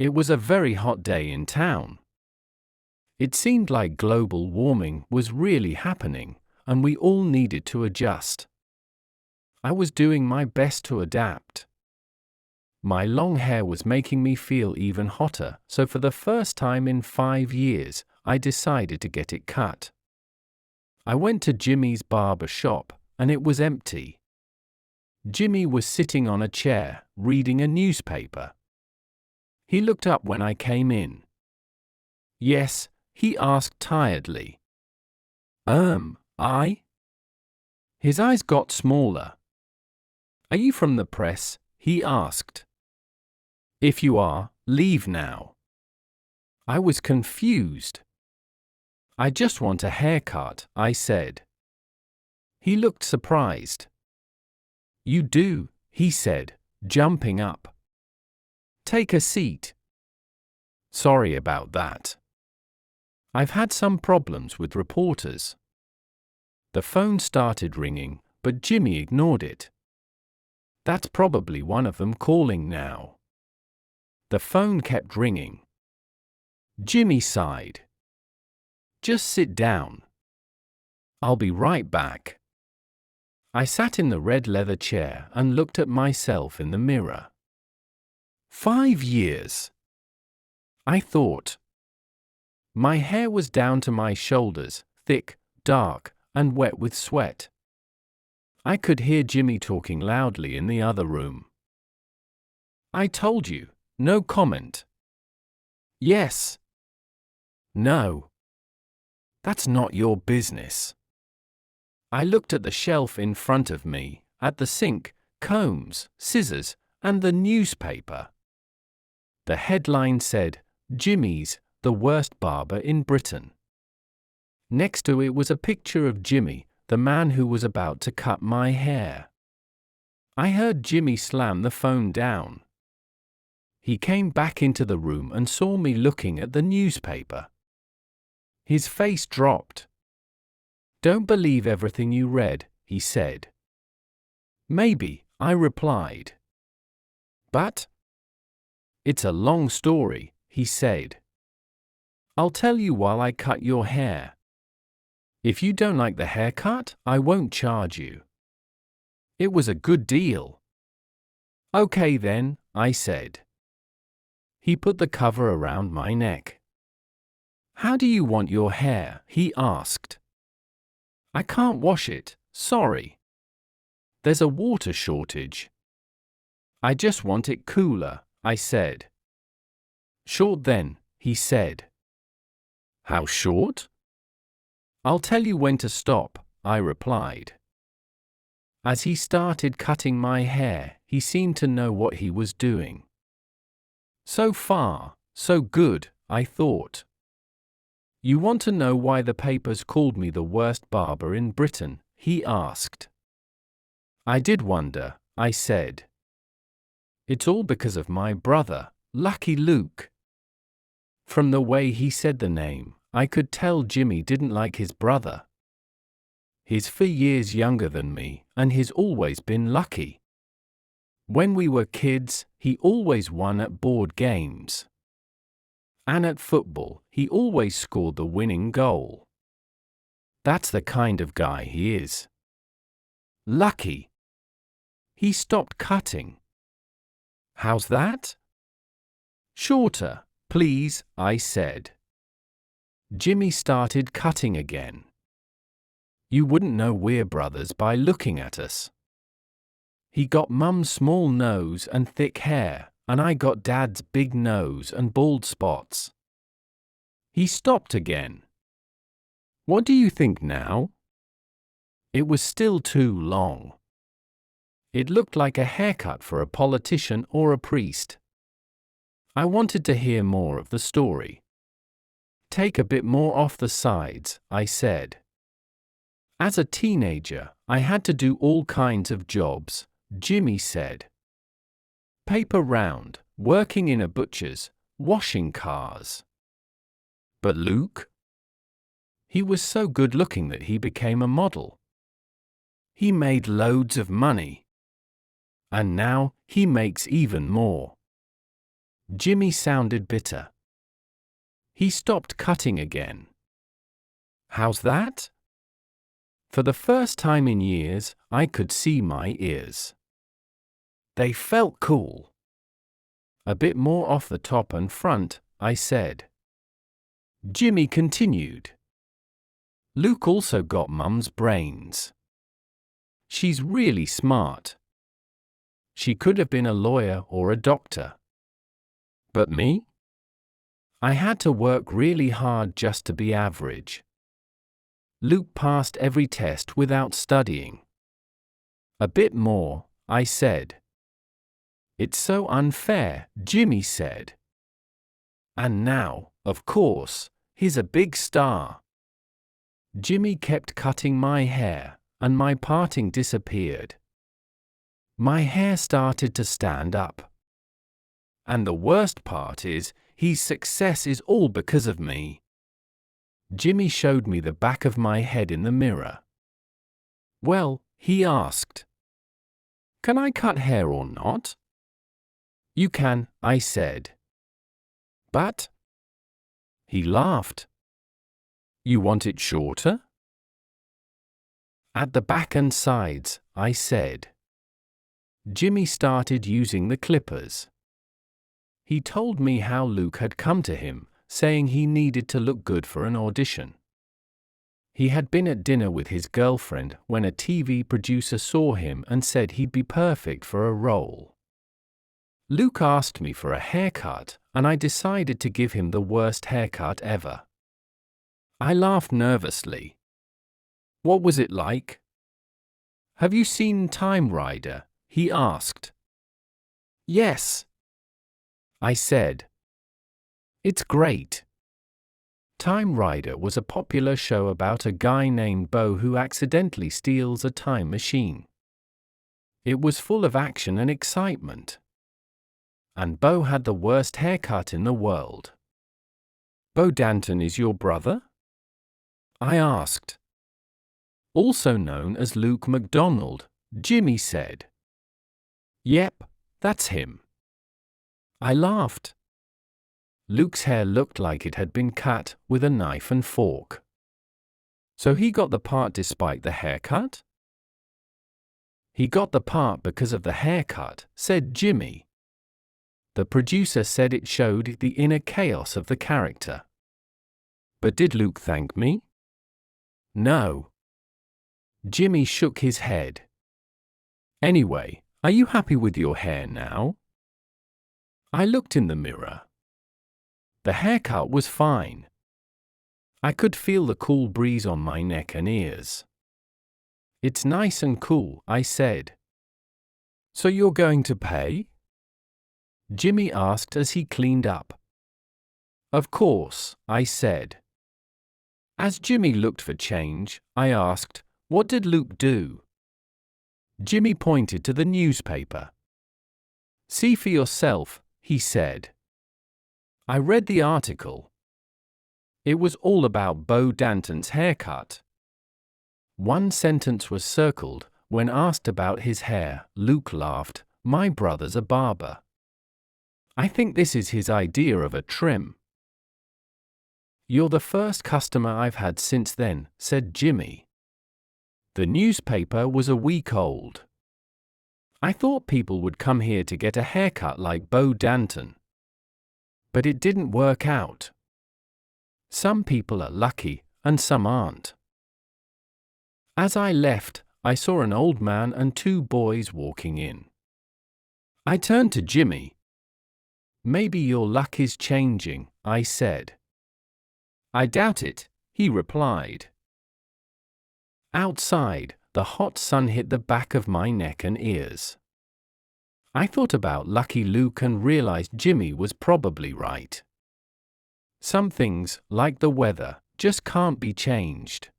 It was a very hot day in town. It seemed like global warming was really happening, and we all needed to adjust. I was doing my best to adapt. My long hair was making me feel even hotter, so for the first time in 5 years, I decided to get it cut. I went to Jimmy's barber shop, and it was empty. Jimmy was sitting on a chair, reading a newspaper. He looked up when I came in. "Yes?" he asked tiredly. I? His eyes got smaller. "Are you from the press?" he asked. "If you are, leave now." I was confused. "I just want a haircut," I said. He looked surprised. "You do," he said, jumping up. "Take a seat." "Sorry about that. I've had some problems with reporters." The phone started ringing, but Jimmy ignored it. "That's probably one of them calling now." The phone kept ringing. Jimmy sighed. "Just sit down. I'll be right back." I sat in the red leather chair and looked at myself in the mirror. 5 years, I thought. My hair was down to my shoulders, thick, dark, and wet with sweat. I could hear Jimmy talking loudly in the other room. "I told you, no comment." "Yes." "No." "That's not your business." I looked at the shelf in front of me, at the sink, combs, scissors, and the newspaper. The headline said, "Jimmy's, the worst barber in Britain." Next to it was a picture of Jimmy, the man who was about to cut my hair. I heard Jimmy slam the phone down. He came back into the room and saw me looking at the newspaper. His face dropped. "Don't believe everything you read," he said. "Maybe," I replied. "But?" "It's a long story," he said. "I'll tell you while I cut your hair. If you don't like the haircut, I won't charge you." It was a good deal. "Okay then," I said. He put the cover around my neck. "How do you want your hair?" he asked. "I can't wash it, sorry. There's a water shortage." "I just want it cooler," I said. "Short then," he said. "How short?" "I'll tell you when to stop," I replied. As he started cutting my hair, he seemed to know what he was doing. So far, so good, I thought. "You want to know why the papers called me the worst barber in Britain?" he asked. "I did wonder," I said. "It's all because of my brother, Lucky Luke." From the way he said the name, I could tell Jimmy didn't like his brother. He's 4 years younger than me, and he's always been lucky. When we were kids, he always won at board games. And at football, he always scored the winning goal. That's the kind of guy he is. Lucky. He stopped cutting. "How's that?" "Shorter, please," I said. Jimmy started cutting again. "You wouldn't know we're brothers by looking at us. He got Mum's small nose and thick hair, and I got Dad's big nose and bald spots." He stopped again. "What do you think now?" It was still too long. It looked like a haircut for a politician or a priest. I wanted to hear more of the story. "Take a bit more off the sides," I said. "As a teenager, I had to do all kinds of jobs," Jimmy said. "Paper round, working in a butcher's, washing cars." "But Luke?" "He was so good looking that he became a model. He made loads of money. And now, he makes even more." Jimmy sounded bitter. He stopped cutting again. How's that? For the first time in years, I could see my ears. They felt cool. A bit more off the top and front, I said. Jimmy continued. Luke also got Mum's brains. She's really smart. She could have been a lawyer or a doctor. But me? I had to work really hard just to be average. Luke passed every test without studying. A bit more, I said. It's so unfair, Jimmy said. And now, of course, he's a big star. Jimmy kept cutting my hair, and my parting disappeared. My hair started to stand up. And the worst part is, his success is all because of me. Jimmy showed me the back of my head in the mirror. Well, he asked. Can I cut hair or not? You can, I said. But? He laughed. You want it shorter? At the back and sides, I said. Jimmy started using the clippers. He told me how Luke had come to him, saying he needed to look good for an audition. He had been at dinner with his girlfriend when a TV producer saw him and said he'd be perfect for a role. Luke asked me for a haircut, and I decided to give him the worst haircut ever. I laughed nervously. What was it like? Have you seen Time Rider? He asked. Yes, I said. It's great. Time Rider was a popular show about a guy named Bo who accidentally steals a time machine. It was full of action and excitement. And Bo had the worst haircut in the world. Bo Danton is your brother? I asked. Also known as Luke MacDonald, Jimmy said. Yep, that's him. I laughed. Luke's hair looked like it had been cut with a knife and fork. So he got the part despite the haircut? He got the part because of the haircut, said Jimmy. The producer said it showed the inner chaos of the character. But did Luke thank me? No. Jimmy shook his head. Anyway, are you happy with your hair now? I looked in the mirror. The haircut was fine. I could feel the cool breeze on my neck and ears. It's nice and cool, I said. So you're going to pay? Jimmy asked as he cleaned up. Of course, I said. As Jimmy looked for change, I asked, what did Luke do? Jimmy pointed to the newspaper. See for yourself, he said. I read the article. It was all about Bo Danton's haircut. One sentence was circled. When asked about his hair, Luke laughed, my brother's a barber. I think this is his idea of a trim. You're the first customer I've had since then, said Jimmy. The newspaper was a week old. I thought people would come here to get a haircut like Bo Danton. But it didn't work out. Some people are lucky, and some aren't. As I left, I saw an old man and two boys walking in. I turned to Jimmy. Maybe your luck is changing, I said. I doubt it, he replied. Outside, the hot sun hit the back of my neck and ears. I thought about Lucky Luke and realized Jimmy was probably right. Some things, like the weather, just can't be changed.